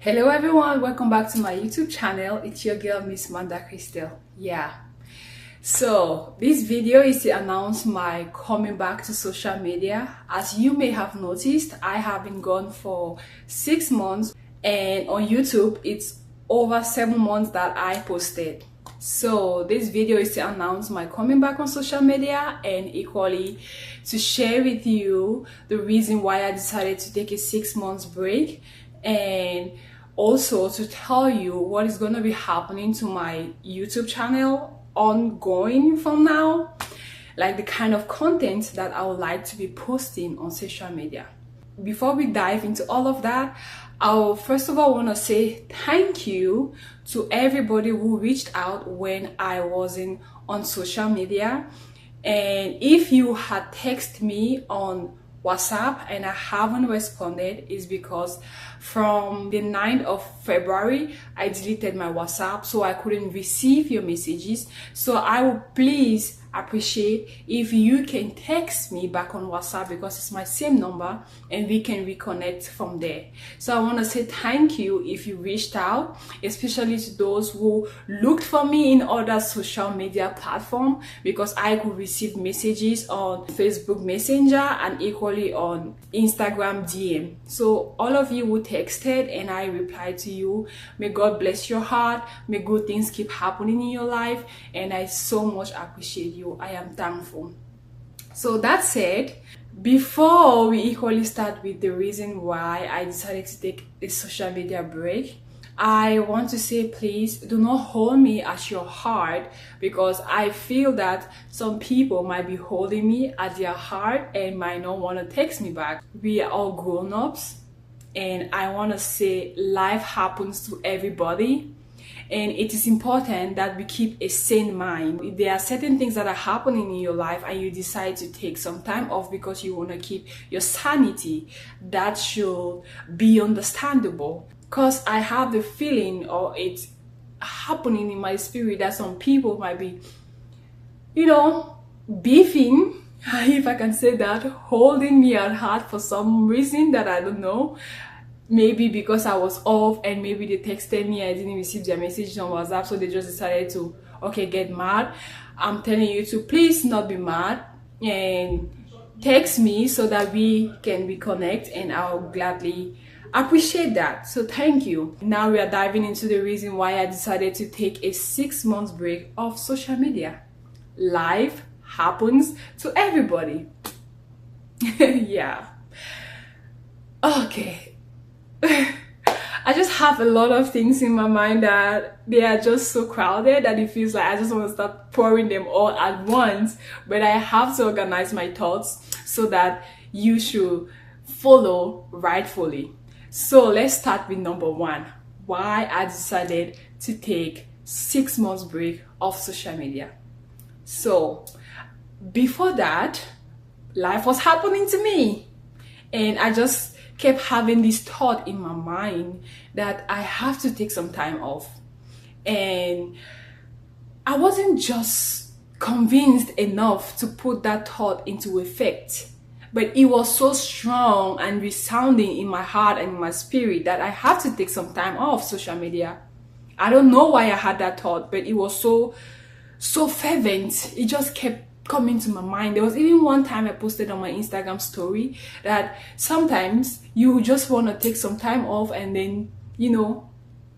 Hello everyone, welcome back to my YouTube channel. It's your girl Miss Manda Crystal. So this video is to announce my coming back to social media. As you may have noticed, I have been gone for 6 months, and on YouTube it's over 7 months that I posted. So this video is to announce my coming back on social media, and equally to share with you the reason why I decided to take a 6 months break, and also to tell you what is going to be happening to my YouTube channel ongoing from now, like the kind of content that I would like to be posting on social media. Before we dive into all of that, I'll first of all want to say thank you to everybody who reached out when I wasn't on social media. And if you had texted me on WhatsApp and I haven't responded, is because from the 9th of February I deleted my WhatsApp, so I couldn't receive your messages. So I would please appreciate if you can text me back on WhatsApp, because it's my same number and we can reconnect from there. So I want to say thank you if you reached out, especially to those who looked for me in other social media platforms, because I could receive messages on Facebook Messenger and equally on Instagram DM. So all of you who texted and I replied to you, may God bless your heart, may good things keep happening in your life, and I so much appreciate you. I am thankful. So that said, before we equally start with the reason why I decided to take a social media break, I want to say, please do not hold me at your heart, because I feel that some people might be holding me at their heart and might not want to text me back. We are all grown-ups, and I want to say life happens to everybody. And it is important that we keep a sane mind. If there are certain things that are happening in your life and you decide to take some time off because you want to keep your sanity, that should be understandable. Because I have the feeling, or it's happening in my spirit, that some people might be, beefing, if I can say that, holding me at heart for some reason that I don't know. Maybe because I was off and maybe they texted me, I didn't receive their messages on WhatsApp, so they just decided to, get mad. I'm telling you to please not be mad and text me so that we can reconnect, and I'll gladly appreciate that. So thank you. Now we are diving into the reason why I decided to take a 6 months break off social media. Life happens to everybody. Yeah. Okay. I just have a lot of things in my mind that they are just so crowded that it feels like I just want to start pouring them all at once, but I have to organize my thoughts so that you should follow rightfully. So let's start with number one, why I decided to take 6 months break off social media. So before that, life was happening to me, and I just kept having this thought in my mind that I have to take some time off. And I wasn't just convinced enough to put that thought into effect, but it was so strong and resounding in my heart and in my spirit that I have to take some time off social media. I don't know why I had that thought, but it was so fervent. It just kept coming to my mind. There was even one time I posted on my Instagram story that sometimes you just want to take some time off and then,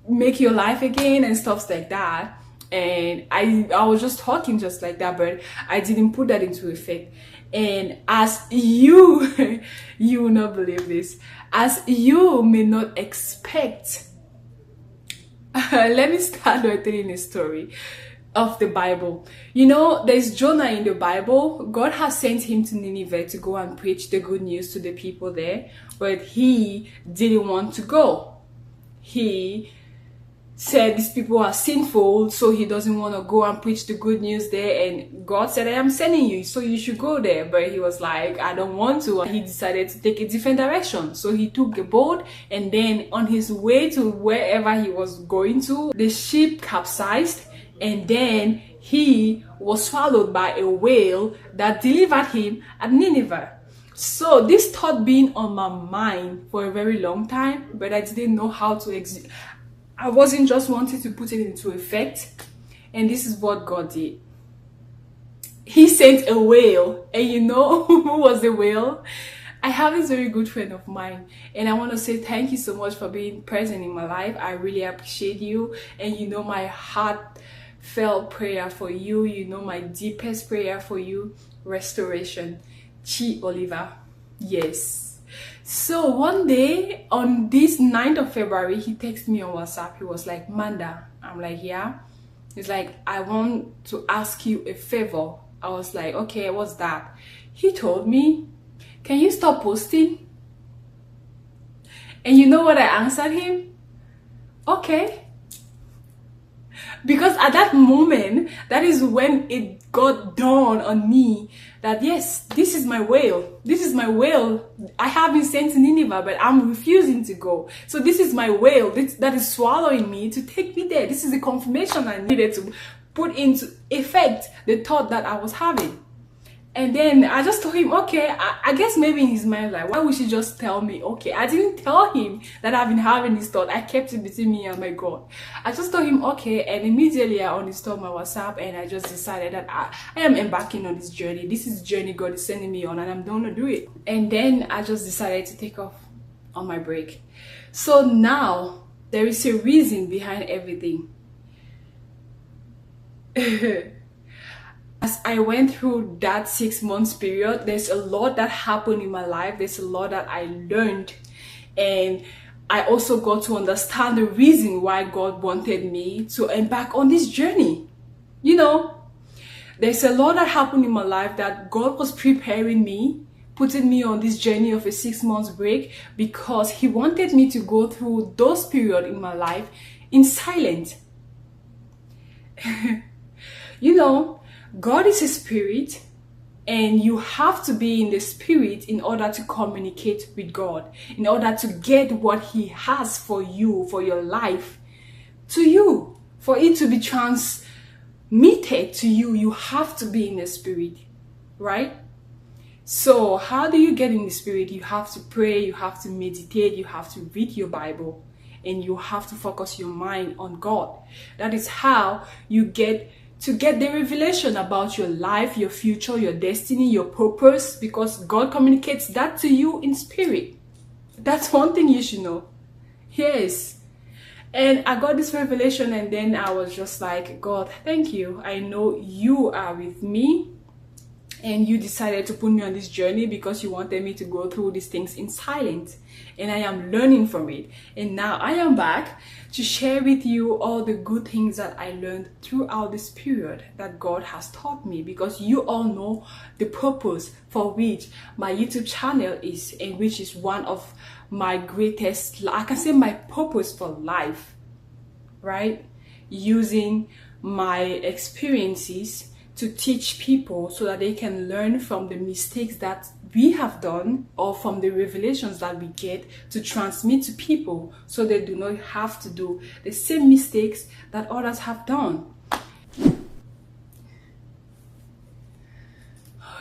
make your life again and stuff like that. And I was just talking just like that, but I didn't put that into effect. And as you will not believe this, as you may not expect, let me start by telling a story of the Bible. There's Jonah in the Bible. God has sent him to Nineveh to go and preach the good news to the people there, but he didn't want to go. He said these people are sinful, so he doesn't want to go and preach the good news there, and God said, I am sending you, so you should go there. But he was like, I don't want to, and he decided to take a different direction. So he took a boat, and then on his way to wherever he was going to, the ship capsized, and then he was swallowed by a whale that delivered him at Nineveh. So this thought been on my mind for a very long time, but I didn't know how to exit. I wasn't just wanting to put it into effect. And this is what God did. He sent a whale. And you know who was the whale? I have this very good friend of mine, and I want to say thank you so much for being present in my life. I really appreciate you, and you know my heartfelt prayer for you, you know my deepest prayer for you, restoration. Chi Oliver. Yes. So one day on this 9th of February, he texted me on WhatsApp. He was like, Manda. I'm like, yeah. He's like, I want to ask you a favor. I was like, okay, what's that? He told me, can you stop posting? And you know what I answered him? Okay. Because at that moment, that is when it got dawned on me that yes, this is my whale. This is my whale. I have been sent to Nineveh, but I'm refusing to go. So this is my whale that is swallowing me to take me there. This is the confirmation I needed to put into effect the thought that I was having. And then I just told him, okay, I guess maybe in his mind, like, why would she just tell me? Okay, I didn't tell him that I've been having this thought. I kept it between me and my God. I just told him, okay, and immediately I uninstalled my WhatsApp, and I just decided that I am embarking on this journey. This is the journey God is sending me on, and I'm going to do it. And then I just decided to take off on my break. So now there is a reason behind everything. As I went through that 6 months period, there's a lot that happened in my life. There's a lot that I learned. And I also got to understand the reason why God wanted me to embark on this journey. You know, there's a lot that happened in my life that God was preparing me, putting me on this journey of a 6 months break, because He wanted me to go through those periods in my life in silence. You know, God is a spirit, and you have to be in the spirit in order to communicate with God, in order to get what He has for you, for your life, to you. For it to be transmitted to you, you have to be in the spirit, right? So how do you get in the spirit? You have to pray, you have to meditate, you have to read your Bible, and you have to focus your mind on God. That is how you get the revelation about your life, your future, your destiny, your purpose, because God communicates that to you in spirit. That's one thing you should know. Yes. And I got this revelation, and then I was just like, God, thank you. I know you are with me, and you decided to put me on this journey because you wanted me to go through these things in silence. And I am learning from it. And now I am back to share with you all the good things that I learned throughout this period that God has taught me, because you all know the purpose for which my YouTube channel is, and which is one of my greatest, I can say my purpose for life, right? Using my experiences to teach people so that they can learn from the mistakes that we have done, or from the revelations that we get, to transmit to people so they do not have to do the same mistakes that others have done.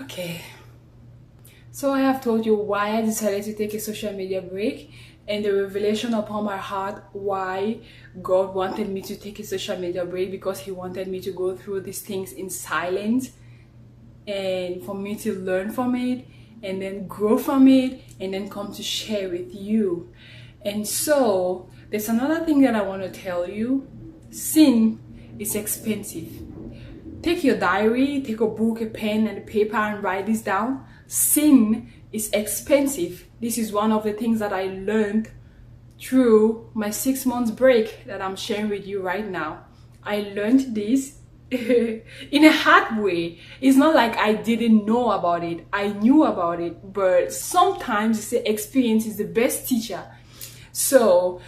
Okay, so I have told you why I decided to take a social media break, and the revelation upon my heart why God wanted me to take a social media break, because He wanted me to go through these things in silence, and for me to learn from it, and then grow from it, and then come to share with you. And so there's another thing that I want to tell you. Sin is expensive. Take your diary, take a book, a pen, and a paper, and write this down. Sin is expensive. This is one of the things that I learned through my 6 months break that I'm sharing with you right now. I learned this in a hard way. It's not like I didn't know about it. I knew about it, but sometimes the experience is the best teacher. So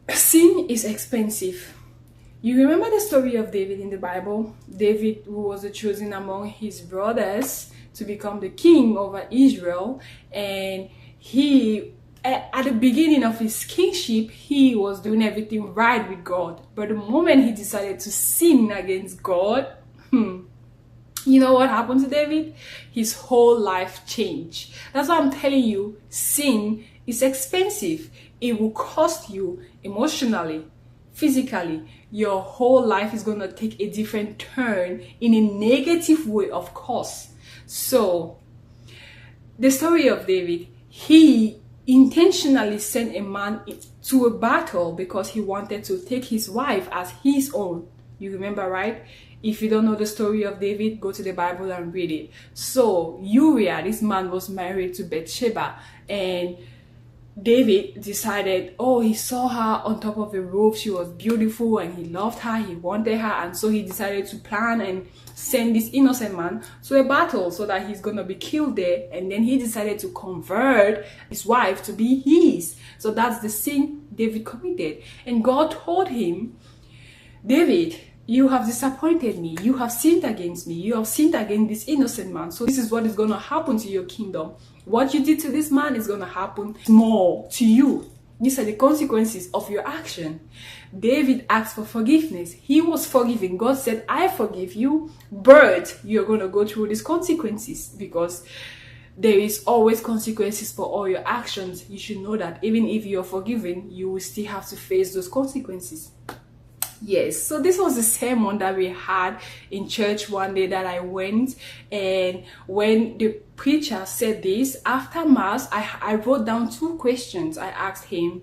sin is expensive. You remember the story of David in the Bible? David, who was chosen among his brothers to become the king over Israel, and he, at the beginning of his kingship, he was doing everything right with God. But the moment he decided to sin against God, You know what happened to David? His whole life changed. That's why I'm telling you, sin is expensive. It will cost you emotionally, physically. Your whole life is going to take a different turn in a negative way, of course. So, the story of David, he intentionally sent a man to a battle because he wanted to take his wife as his own. You remember, right? If you don't know the story of David, go to the Bible and read it. So Uriah, this man, was married to Bathsheba, and David decided, oh, he saw her on top of a roof. She was beautiful and he loved her. He wanted her. And so he decided to plan and send this innocent man to a battle so that he's going to be killed there. And then he decided to convert his wife to be his. So that's the sin David committed. And God told him, David, you have disappointed me. You have sinned against me. You have sinned against this innocent man. So this is what is going to happen to your kingdom. What you did to this man is going to happen more to you. These are the consequences of your action. David asked for forgiveness. He was forgiven. God said, I forgive you, but you're going to go through these consequences, because there is always consequences for all your actions. You should know that even if you're forgiven, you will still have to face those consequences. Yes, so this was the sermon that we had in church one day that I went, and when the preacher said this, after mass, I wrote down 2 questions. I asked him,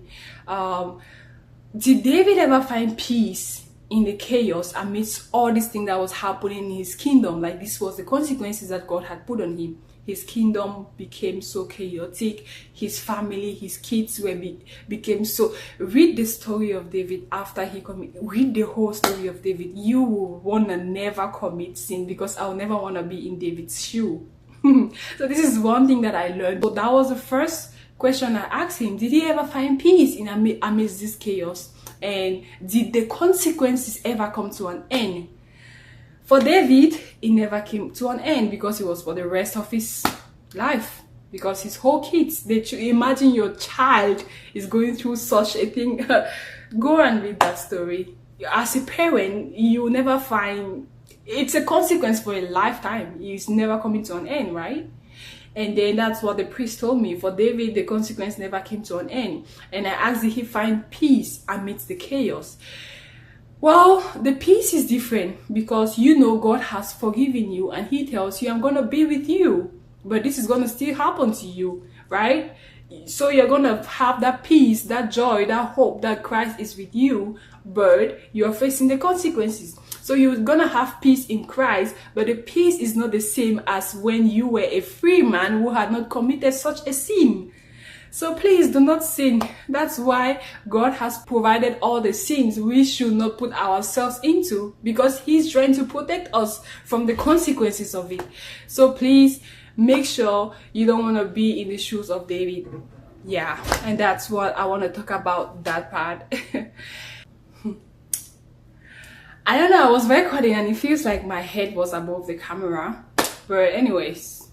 did David ever find peace in the chaos amidst all this thing that was happening in his kingdom? Like, this was the consequences that God had put on him. His kingdom became so chaotic. His family, his kids became so... Read the story of David after he committed. Read the whole story of David. You will want to never commit sin, because I'll never want to be in David's shoe. So this is one thing that I learned. So that was the first question I asked him. Did he ever find peace in amidst this chaos? And did the consequences ever come to an end? For David, it never came to an end, because it was for the rest of his life. Because his whole kids, imagine your child is going through such a thing. Go and read that story. As a parent, you never find... It's a consequence for a lifetime. It's never coming to an end, right? And then that's what the priest told me. For David, the consequence never came to an end. And I asked, did he find peace amidst the chaos? Well, the peace is different, because you know God has forgiven you and he tells you, I'm going to be with you, but this is going to still happen to you, right? So you're going to have that peace, that joy, that hope that Christ is with you, but you're facing the consequences. So you're going to have peace in Christ, but the peace is not the same as when you were a free man who had not committed such a sin. So please do not sin. That's why God has provided all the sins we should not put ourselves into, because he's trying to protect us from the consequences of it. So please make sure you don't want to be in the shoes of David. Yeah, and that's what I want to talk about, that part. I don't know, I was recording and it feels like my head was above the camera. But anyways,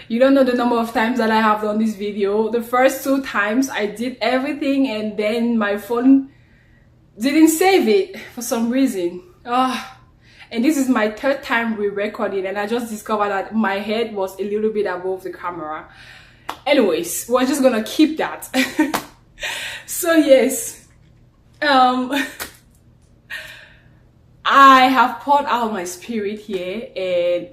you don't know the number of times that I have done this video. The first 2 times I did everything and then my phone didn't save it for some reason. And this is my 3rd time re-recording, and I just discovered that my head was a little bit above the camera. Anyways, we're just gonna keep that. So yes, I have poured out my spirit here, and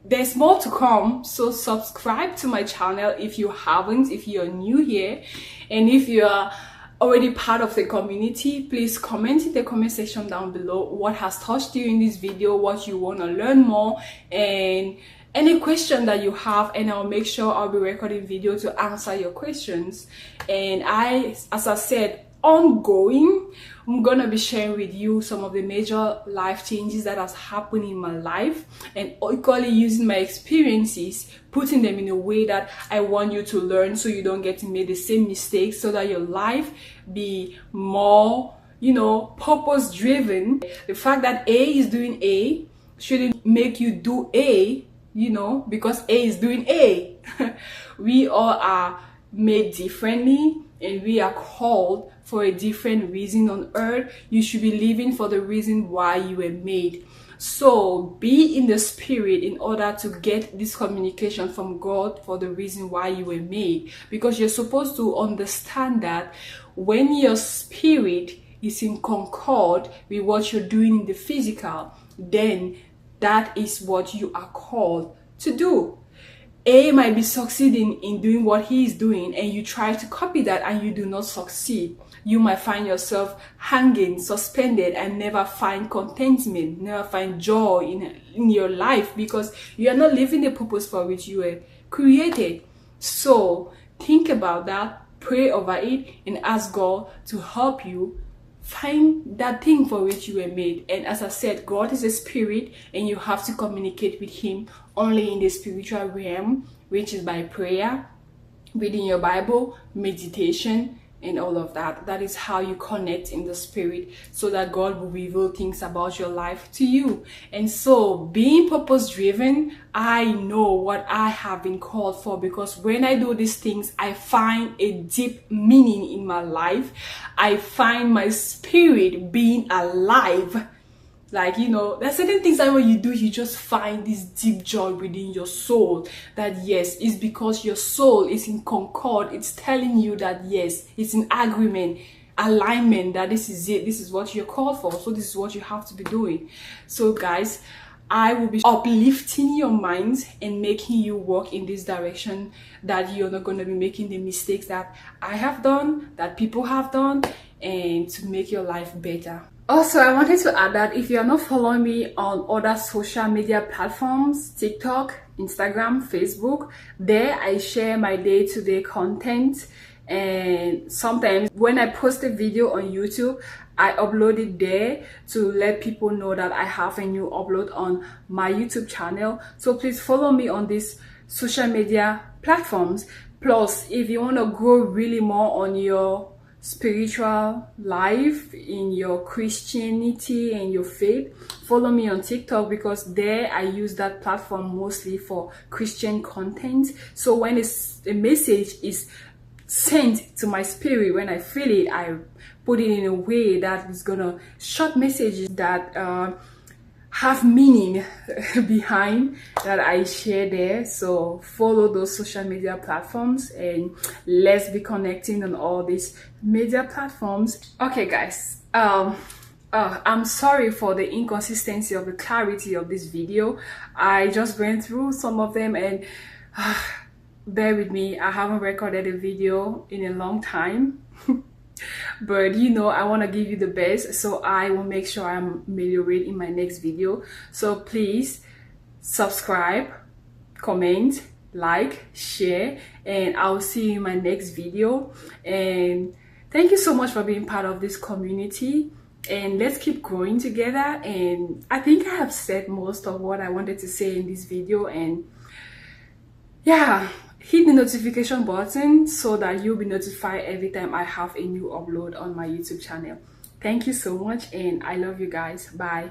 there's more to come. So subscribe to my channel if you haven't, if you're new here, and if you are already part of the community, please comment in the comment section down below what has touched you in this video, what you want to learn more, and any question that you have, and I'll make sure I'll be recording video to answer your questions. And as I said, ongoing, I'm gonna be sharing with you some of the major life changes that has happened in my life, and equally using my experiences, putting them in a way that I want you to learn, so you don't get to make the same mistakes, so that your life be more, you know, purpose driven. The fact that A is doing A shouldn't make you do A, you know, because A is doing A. We all are made differently, and we are called for a different reason on earth. You should be living for the reason why you were made. So be in the spirit in order to get this communication from God for the reason why you were made, because you're supposed to understand that when your spirit is in concord with what you're doing in the physical, then that is what you are called to do. A might be succeeding in doing what he is doing, and you try to copy that and you do not succeed. You might find yourself hanging, suspended, and never find contentment, never find joy in your life, because you are not living the purpose for which you were created. So think about that, pray over it, and ask God to help you find that thing for which you were made. And as I said, God is a spirit, and you have to communicate with him only in the spiritual realm, which is by prayer, reading your Bible, meditation, and all of that. That is how you connect in the spirit, so that God will reveal things about your life to you. And so being purpose driven, I know what I have been called for, because when I do these things, I find a deep meaning in my life. I find my spirit being alive. Like, you know, there's certain things that when you do, you just find this deep joy within your soul. That yes, it's because your soul is in concord. It's telling you that yes, it's in agreement, alignment, that this is it. This is what you're called for. So this is what you have to be doing. So guys, I will be uplifting your minds and making you walk in this direction, that you're not going to be making the mistakes that I have done, that people have done, and to make your life better. Also, I wanted to add that if you are not following me on other social media platforms, TikTok, Instagram, Facebook, there I share my day-to-day content. And sometimes when I post a video on YouTube, I upload it there to let people know that I have a new upload on my YouTube channel. So please follow me on these social media platforms. Plus, if you want to grow really more on your spiritual life, in your Christianity and your faith, follow me on TikTok, because there I use that platform mostly for Christian content. So when a message is sent to my spirit, when I feel it, I put it in a way that is gonna short messages that have meaning behind, that I share there. So follow those social media platforms, and let's be connecting on all these media platforms. Okay guys, I'm sorry for the inconsistency of the clarity of this video. I just went through some of them, and bear with me, I haven't recorded a video in a long time. But you know, I want to give you the best, so I will make sure I'm ameliorate in my next video. So please subscribe, comment, like, share, and I'll see you in my next video. And thank you so much for being part of this community, and let's keep growing together. And I think I have said most of what I wanted to say in this video. And yeah, hit the notification button so that you'll be notified every time I have a new upload on my YouTube channel. Thank you so much, and I love you guys. Bye.